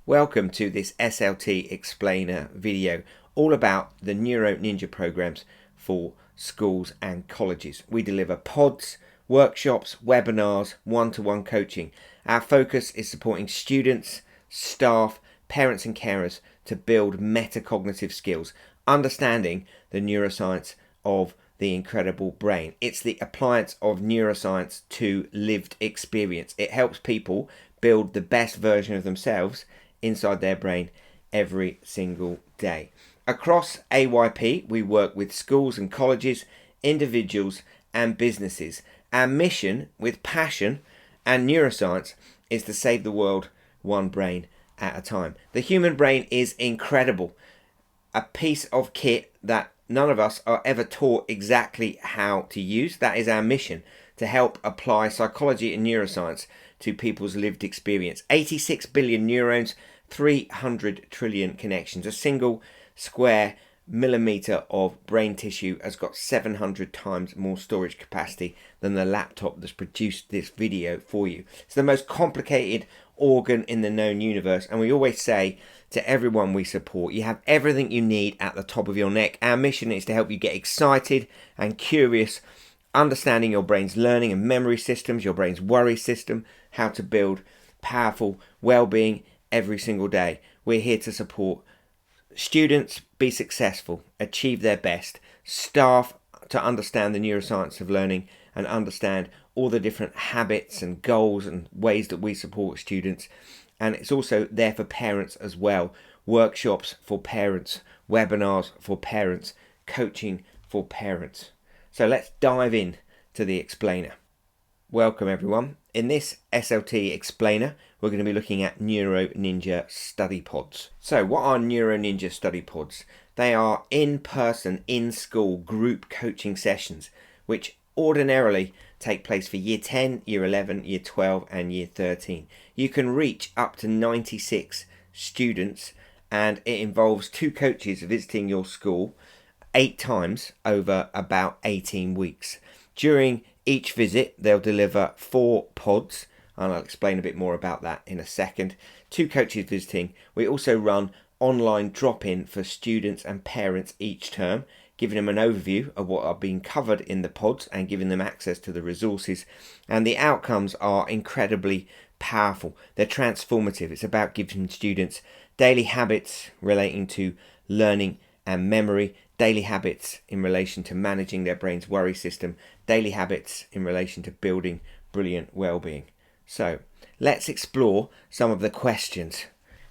Welcome to this SLT explainer video all about the Neuro Ninja programs for schools and colleges. We deliver pods, workshops, webinars, one-to-one coaching. Our focus is supporting students, staff, parents and carers to build metacognitive skills, understanding the neuroscience of the incredible brain. It's the appliance of neuroscience to lived experience. It helps people build the best version of themselves inside their brain every single day. Across AYP, we work with schools and colleges, individuals and businesses. Our mission with passion and neuroscience is to save the world one brain at a time. The human brain is incredible, a piece of kit that none of us are ever taught exactly how to use. That is our mission, to help apply psychology and neuroscience to people's lived experience. 86 billion neurons, 300 trillion connections. A single square millimeter of brain tissue has got 700 times more storage capacity than the laptop that's produced this video for you. It's the most complicated organ in the known universe, and we always say to everyone we support, you have everything you need at the top of your neck. Our mission is to help you get excited and curious, understanding your brain's learning and memory systems, your brain's worry system, how to build powerful well-being every single day. We're here to support students be successful, achieve their best, staff to understand the neuroscience of learning and understand all the different habits and goals and ways that we support students. And it's also there for parents as well. Workshops for parents, webinars for parents, coaching for parents. So let's dive in to the explainer. Welcome everyone. In this SLT explainer, we're going to be looking at Neuro Ninja study pods. So what are Neuro Ninja study pods? They are in-person, in-school group coaching sessions, which ordinarily take place for Year 10, Year 11, Year 12 and Year 13. You can reach up to 96 students, and it involves 2 coaches visiting your school 8 times over about 18 weeks. During each visit, they'll deliver 4 pods, and I'll explain a bit more about that in a second. 2 coaches visiting. We also run online drop-in for students and parents each term, giving them an overview of what are being covered in the pods and giving them access to the resources. And the outcomes are incredibly powerful. They're transformative. It's about giving students daily habits relating to learning and memory, daily habits in relation to managing their brain's worry system, daily habits in relation to building brilliant well-being. So let's explore some of the questions.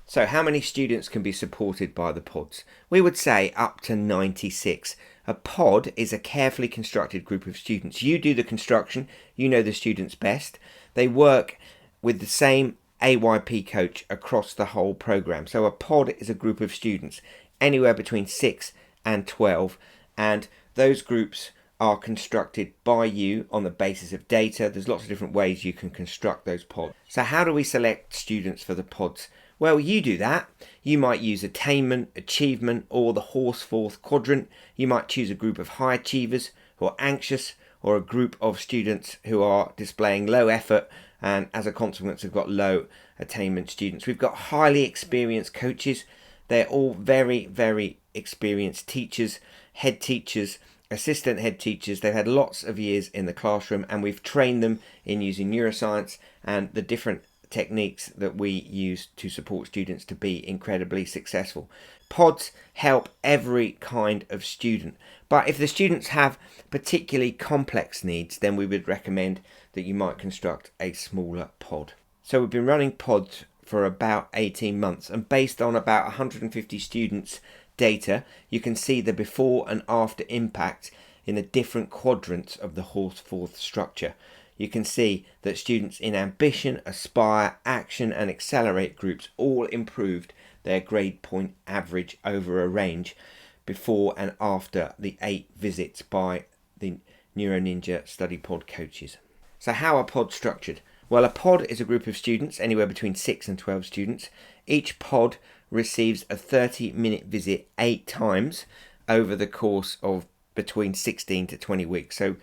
So how many students can be supported by the pods? We would say up to 96. A pod is a carefully constructed group of students. You do the construction, you know the students best. They work with the same AYP coach across the whole program. So a pod is a group of students, anywhere between 6 and 12, and those groups are constructed by you on the basis of data. There's lots of different ways you can construct those pods. So how do we select students for the pods? Well, you do that. You might use attainment, achievement, or the Horseforth quadrant. You might choose a group of high achievers who are anxious, or a group of students who are displaying low effort and as a consequence have got low attainment students. We've got highly experienced coaches. They're all very, very experienced teachers, head teachers, assistant head teachers. They've had lots of years in the classroom, and we've trained them in using neuroscience and the different techniques that we use to support students to be incredibly successful. Pods help every kind of student, but if the students have particularly complex needs, then we would recommend that you might construct a smaller pod. So we've been running pods for about 18 months, and based on about 150 students' data, you can see the before and after impact in the different quadrants of the Horseforth structure. You can see that students in ambition, aspire, action and accelerate groups all improved their grade point average over a range before and after the 8 visits by the Neuro Ninja study pod coaches. So how are pods structured? Well, a pod is a group of students, anywhere between 6 and 12 students. Each pod receives a 30-minute visit 8 times over the course of between 16 to 20 weeks. So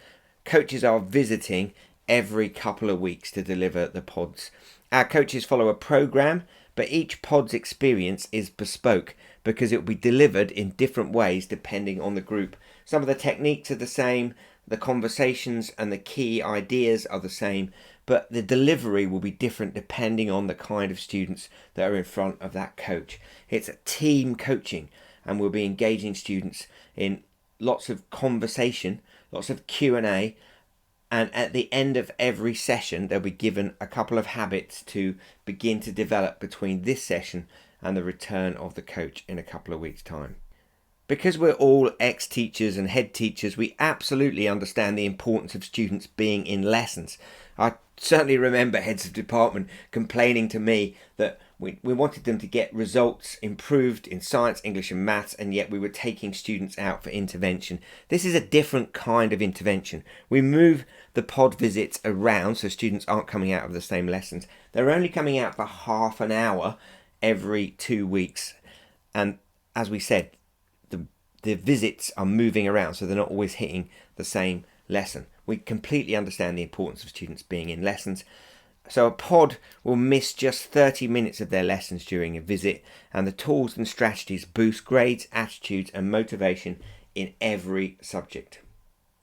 coaches are visiting every couple of weeks to deliver the pods. Our coaches follow a program but each pod's experience is bespoke because it will be delivered in different ways depending on the group. Some of the techniques are the same, the conversations and the key ideas are the same, but the delivery will be different depending on the kind of students that are in front of that coach. It's a team coaching, and we'll be engaging students in lots of conversation, lots of Q&A, and at the end of every session they'll be given a couple of habits to begin to develop between this session and the return of the coach in a couple of weeks' time. Because we're all ex-teachers and head teachers, we absolutely understand the importance of students being in lessons. I certainly remember heads of department complaining to me that we wanted them to get results improved in science, English and maths, and yet we were taking students out for intervention. This is a different kind of intervention. We move the pod visits around so students aren't coming out of the same lessons. They're only coming out for half an hour every 2 weeks. And as we said, the visits are moving around, so they're not always hitting the same lesson. We completely understand the importance of students being in lessons. So a pod will miss just 30 minutes of their lessons during a visit, and the tools and strategies boost grades, attitudes and motivation in every subject.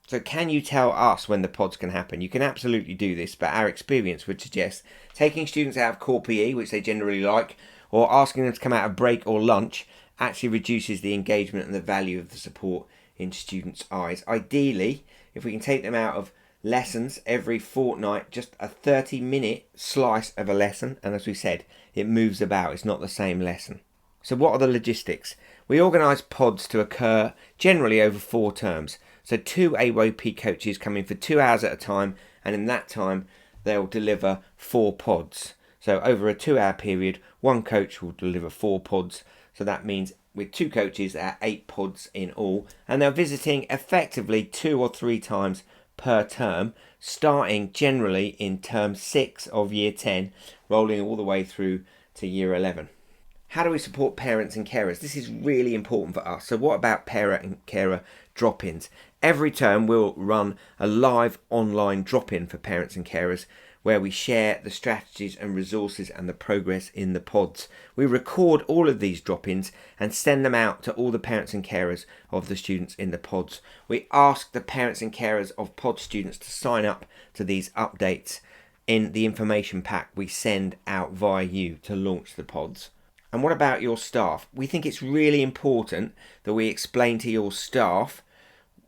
So can you tell us when the pods can happen? You can absolutely do this, but our experience would suggest taking students out of core PE, which they generally like, or asking them to come out of break or lunch actually reduces the engagement and the value of the support in students' eyes. Ideally, if we can take them out of lessons every fortnight, just a 30-minute slice of a lesson, and as we said, it moves about, it's not the same lesson. So what are the logistics? We organise pods to occur generally over 4 terms. So 2 AYP coaches come in for 2 hours at a time, and in that time they'll deliver 4 pods. So over a 2-hour period, 1 coach will deliver 4 pods. So that means with 2 coaches, there are 8 pods in all, and they're visiting effectively 2 or 3 times per term, starting generally in term 6 of year 10, rolling all the way through to year 11. How do we support parents and carers? This is really important for us. So what about parent and carer drop-ins? Every term we'll run a live online drop-in for parents and carers where we share the strategies and resources and the progress in the pods. We record all of these drop-ins and send them out to all the parents and carers of the students in the pods. We ask the parents and carers of pod students to sign up to these updates in the information pack we send out via you to launch the pods. And what about your staff? We think it's really important that we explain to your staff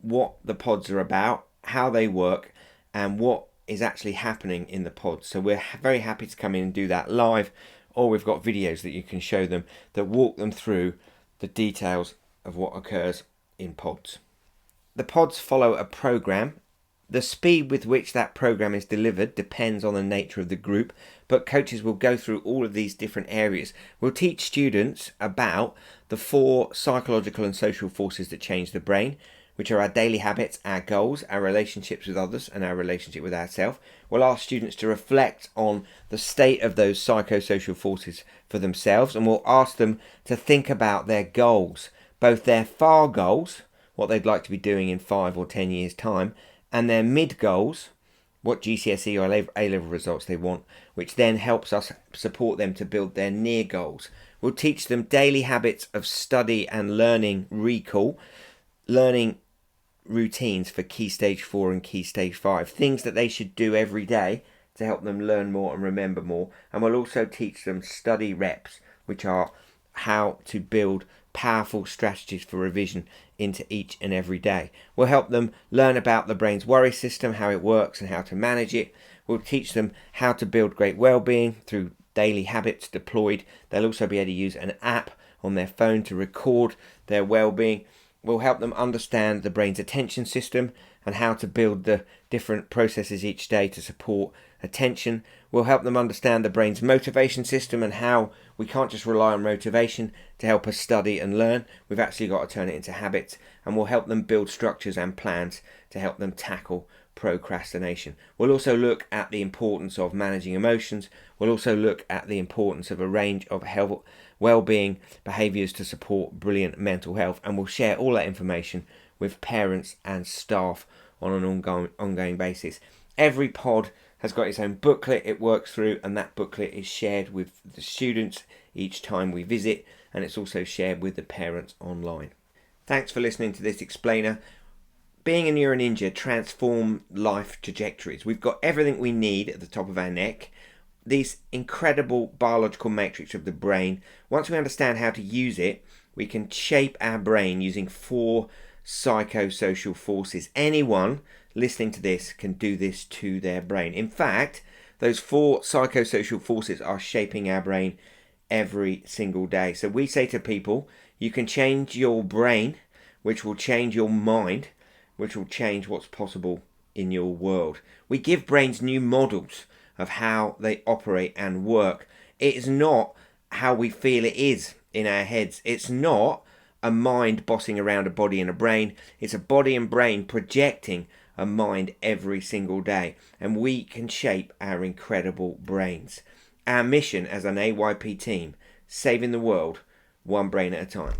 what the pods are about, how they work, and what is actually happening in the pods. So we're very happy to come in and do that live, or we've got videos that you can show them that walk them through the details of what occurs in pods. The pods follow a program. The speed with which that program is delivered depends on the nature of the group, but coaches will go through all of these different areas. We'll teach students about the 4 psychological and social forces that change the brain, which are our daily habits, our goals, our relationships with others, and our relationship with ourselves. We'll ask students to reflect on the state of those psychosocial forces for themselves, and we'll ask them to think about their goals, both their far goals, what they'd like to be doing in 5 or 10 years' time, and their mid goals, what GCSE or A-level results they want, which then helps us support them to build their near goals. We'll teach them daily habits of study and learning recall, learning routines for Key Stage 4 and Key Stage 5, things that they should do every day to help them learn more and remember more. And we'll also teach them study reps, which are how to build powerful strategies for revision into each and every day. We'll help them learn about the brain's worry system, how it works and how to manage it. We'll teach them how to build great well-being through daily habits deployed. They'll also be able to use an app on their phone to record their well-being. We'll help them understand the brain's attention system and how to build the different processes each day to support attention. We'll help them understand the brain's motivation system and how we can't just rely on motivation to help us study and learn. We've actually got to turn it into habits, and we'll help them build structures and plans to help them tackle procrastination. We'll also look at the importance of managing emotions. We'll also look at the importance of a range of health, well-being behaviours to support brilliant mental health, and we'll share all that information with parents and staff on an ongoing basis. Every pod has got its own booklet it works through, and that booklet is shared with the students each time we visit, and it's also shared with the parents online. Thanks for listening to this explainer. Being a Neuro Ninja transform life trajectories. We've got everything we need at the top of our neck. These incredible biological matrix of the brain. Once we understand how to use it, we can shape our brain using 4 psychosocial forces. Anyone listening to this can do this to their brain. In fact, those 4 psychosocial forces are shaping our brain every single day. So we say to people, you can change your brain, which will change your mind, which will change what's possible in your world. We give brains new models of how they operate and work. It is not how we feel it is in our heads. It's not a mind bossing around a body and a brain. It's a body and brain projecting a mind every single day. And we can shape our incredible brains. Our mission as an AYP team, saving the world one brain at a time.